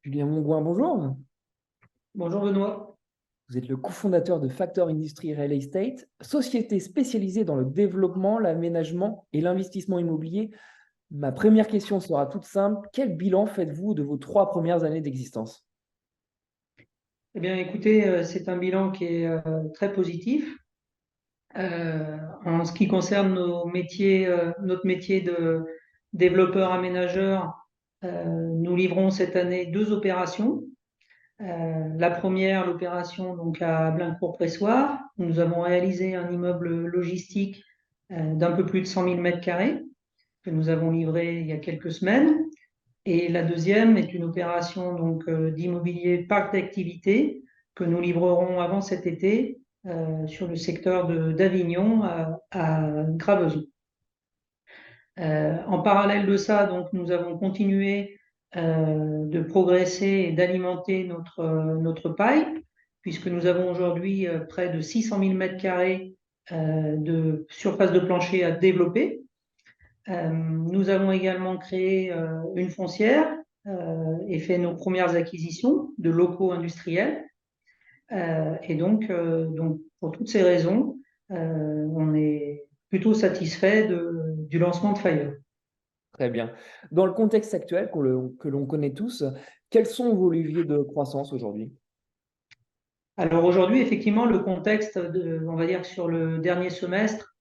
Julien Mongouin, bonjour. Bonjour Benoît. Vous êtes le cofondateur de Factor Industry Real Estate, société spécialisée dans le développement, l'aménagement et l'investissement immobilier. Ma première question sera toute simple. Quel bilan faites-vous de vos 3 premières années d'existence? Eh bien, écoutez, c'est un bilan qui est très positif. En ce qui concerne nos métiers, notre métier de développeur aménageur, nous livrons cette année deux opérations. La première, l'opération donc à Blaincourt-Pressoir, où nous avons réalisé un immeuble logistique d'un peu plus de 100 000 mètres carrés que nous avons livré il y a quelques semaines. Et la deuxième est une opération donc d'immobilier parc d'activité que nous livrerons avant cet été sur le secteur d'Avignon à Graveson. En parallèle de ça, donc, nous avons continué de progresser et d'alimenter notre pipe, puisque nous avons aujourd'hui près de 600 000 mètres carrés de surface de plancher à développer. Nous avons également créé une foncière et fait nos premières acquisitions de locaux industriels. Et donc, pour toutes ces raisons, on est plutôt satisfait du lancement de Fire. Très bien. Dans le contexte actuel que l'on connaît tous, quels sont vos leviers de croissance aujourd'hui? Alors aujourd'hui, effectivement, le contexte, on va dire, sur le dernier semestre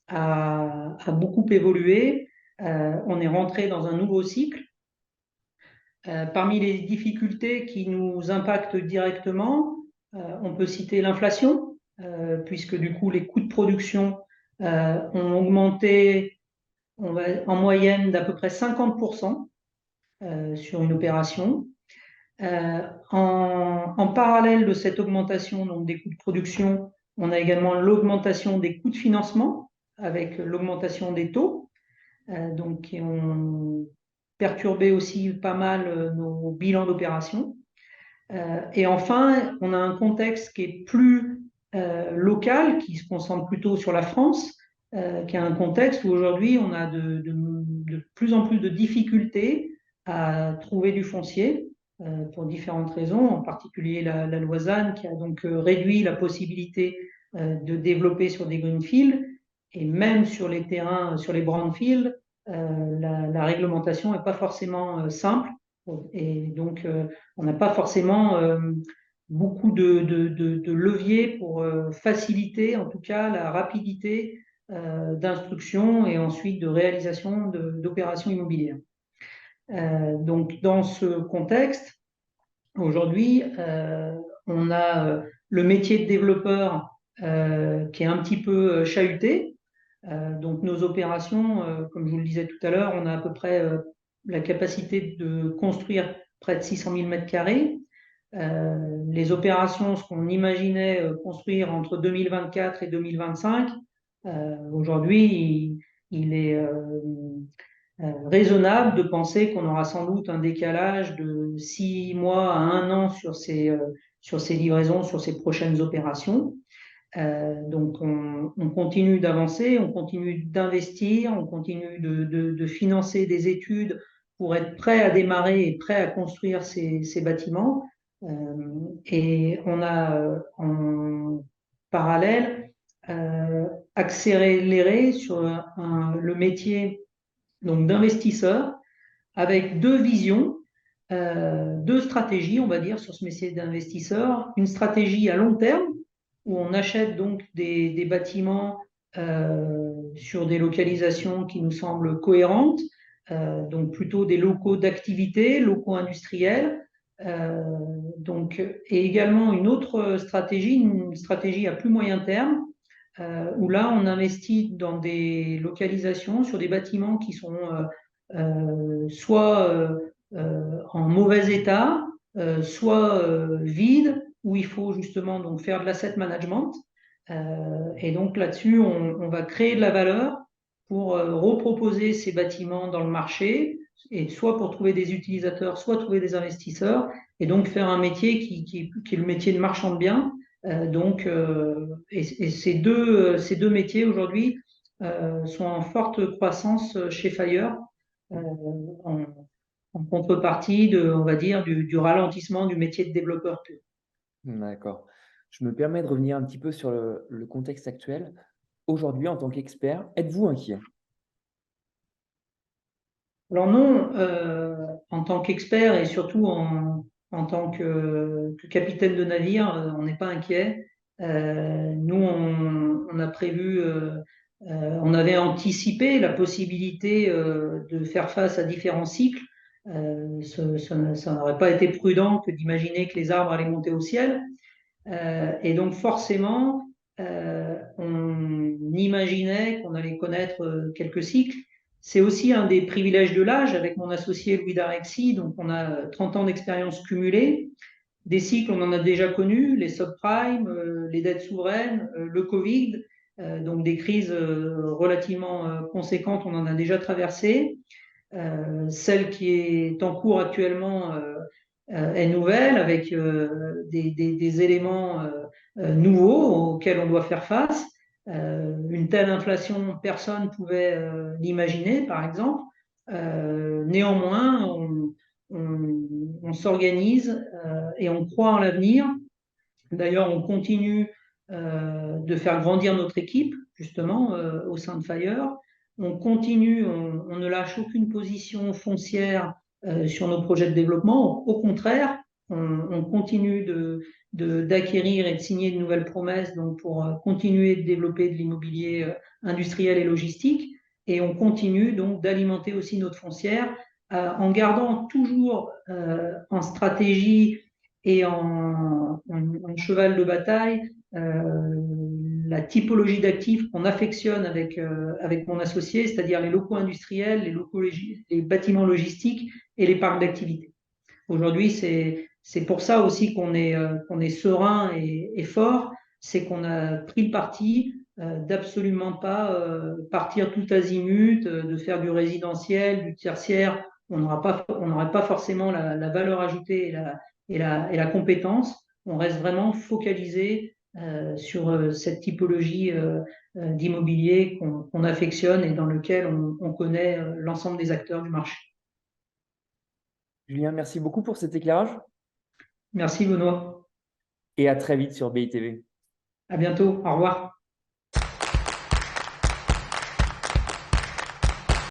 a beaucoup évolué. On est rentré dans un nouveau cycle. Parmi les difficultés qui nous impactent directement, on peut citer l'inflation, puisque du coup les coûts de production ont augmenté en moyenne d'à peu près 50% sur une opération. En parallèle de cette augmentation donc, des coûts de production, on a également l'augmentation des coûts de financement avec l'augmentation des taux, donc qui ont perturbé aussi pas mal nos bilans d'opération. Et enfin, on a un contexte qui est plus local, qui se concentre plutôt sur la France, qui est un contexte où aujourd'hui on a de plus en plus de difficultés à trouver du foncier pour différentes raisons, en particulier la loi ZAN qui a donc réduit la possibilité de développer sur des greenfields et même sur les terrains, sur les brownfields, la réglementation n'est pas forcément simple et donc on n'a pas forcément beaucoup de leviers pour faciliter en tout cas la rapidité d'instruction et ensuite de réalisation d'opérations immobilières. Donc dans ce contexte, aujourd'hui, on a le métier de développeur qui est un petit peu chahuté. Donc nos opérations, comme je vous le disais tout à l'heure, on a à peu près la capacité de construire près de 600 000 mètres carrés. Les opérations, ce qu'on imaginait construire entre 2024 et 2025, aujourd'hui, il est raisonnable de penser qu'on aura sans doute un décalage de 6 mois à 1 an sur ces livraisons, sur ces prochaines opérations. Donc, on continue d'avancer, on continue d'investir, on continue de financer des études pour être prêt à démarrer et prêt à construire ces bâtiments. Et on a en parallèle accéléré sur le métier donc d'investisseur avec deux visions, deux stratégies, on va dire, sur ce métier d'investisseur. Une stratégie à long terme, où on achète donc des bâtiments sur des localisations qui nous semblent cohérentes, donc plutôt des locaux d'activité, locaux industriels. Donc, et également une autre stratégie, une stratégie à plus moyen terme, où là on investit dans des localisations sur des bâtiments qui sont soit en mauvais état, soit vides, où il faut justement donc faire de l'asset management. Et donc là-dessus, on va créer de la valeur pour reproposer ces bâtiments dans le marché, et soit pour trouver des utilisateurs, soit trouver des investisseurs, et donc faire un métier qui est le métier de marchand de biens. Et ces deux métiers aujourd'hui sont en forte croissance chez Fire. On, en contrepartie on va dire, du ralentissement du métier de développeur pur. D'accord. Je me permets de revenir un petit peu sur le contexte actuel. Aujourd'hui, en tant qu'expert, êtes-vous inquiet? Alors non, en tant qu'expert et surtout en tant que capitaine de navire, on n'est pas inquiet. Nous, on a prévu, on avait anticipé la possibilité de faire face à différents cycles. Ça n'aurait pas été prudent que d'imaginer que les arbres allaient monter au ciel. Et donc forcément, on imaginait qu'on allait connaître quelques cycles. C'est aussi un des privilèges de l'âge avec mon associé Louis Darexi. Donc on a 30 ans d'expérience cumulée. Des cycles, on en a déjà connus, les subprimes, les dettes souveraines, le Covid, donc des crises relativement conséquentes, on en a déjà traversé. Celle qui est en cours actuellement est nouvelle avec des éléments nouveaux auxquels on doit faire face. Une telle inflation, personne ne pouvait l'imaginer, par exemple. Néanmoins, on s'organise et on croit en l'avenir. D'ailleurs, on continue de faire grandir notre équipe, justement, au sein de Fire. On continue, on ne lâche aucune position foncière sur nos projets de développement. Au contraire, on continue d'acquérir et de signer de nouvelles promesses donc pour continuer de développer de l'immobilier industriel et logistique. Et on continue donc d'alimenter aussi notre foncière en gardant toujours en stratégie et en cheval de bataille la typologie d'actifs qu'on affectionne avec mon associé, c'est-à-dire les locaux industriels, les bâtiments logistiques et les parcs d'activité. Aujourd'hui, c'est pour ça aussi qu'on est serein et fort, c'est qu'on a pris le parti d'absolument pas partir tout azimut, de faire du résidentiel, du tertiaire. On n'aurait pas forcément la valeur ajoutée et la compétence. On reste vraiment focalisé sur cette typologie d'immobilier qu'on affectionne et dans lequel on connaît l'ensemble des acteurs du marché. Julien, merci beaucoup pour cet éclairage Merci Benoît. et à très vite sur BITV. À bientôt. Au revoir.